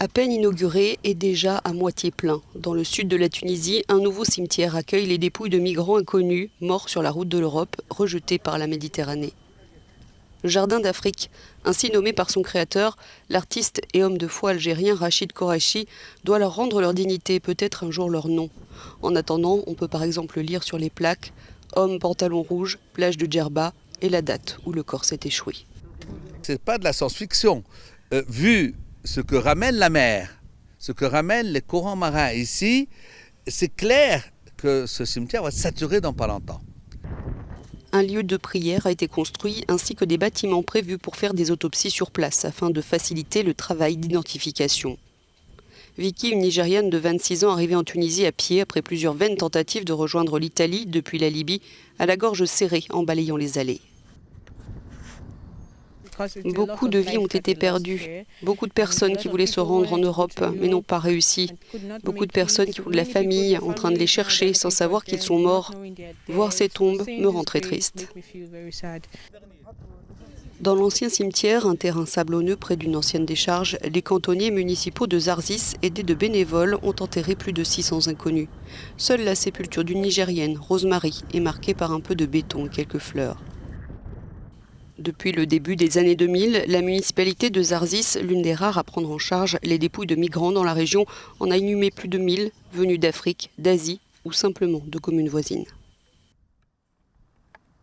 À peine inauguré et déjà à moitié plein. Dans le sud de la Tunisie, un nouveau cimetière accueille les dépouilles de migrants inconnus, morts sur la route de l'Europe, rejetés par la Méditerranée. Le Jardin d'Afrique, ainsi nommé par son créateur, l'artiste et homme de foi algérien Rachid Korachi, doit leur rendre leur dignité, peut-être un jour leur nom. En attendant, on peut par exemple lire sur les plaques « Homme pantalon rouge, plage de Djerba » et la date où le corps s'est échoué. C'est pas de la science-fiction. Vu ce que ramène la mer, ce que ramènent les courants marins ici, c'est clair que ce cimetière va se saturer dans pas longtemps. Un lieu de prière a été construit ainsi que des bâtiments prévus pour faire des autopsies sur place afin de faciliter le travail d'identification. Vicky, une Nigériane de 26 ans arrivée en Tunisie à pied après plusieurs vaines tentatives de rejoindre l'Italie depuis la Libye, a la gorge serrée en balayant les allées. Beaucoup de vies ont été perdues. Beaucoup de personnes qui voulaient se rendre en Europe mais n'ont pas réussi. Beaucoup de personnes qui ont de la famille en train de les chercher sans savoir qu'ils sont morts. Voir ces tombes me rend très triste. Dans l'ancien cimetière, un terrain sablonneux près d'une ancienne décharge, les cantonniers municipaux de Zarzis, aidés de bénévoles, ont enterré plus de 600 inconnus. Seule la sépulture d'une Nigérienne, Rosemary, est marquée par un peu de béton et quelques fleurs. Depuis le début des années 2000, la municipalité de Zarzis, l'une des rares à prendre en charge les dépouilles de migrants dans la région, en a inhumé plus de 1000 venus d'Afrique, d'Asie ou simplement de communes voisines.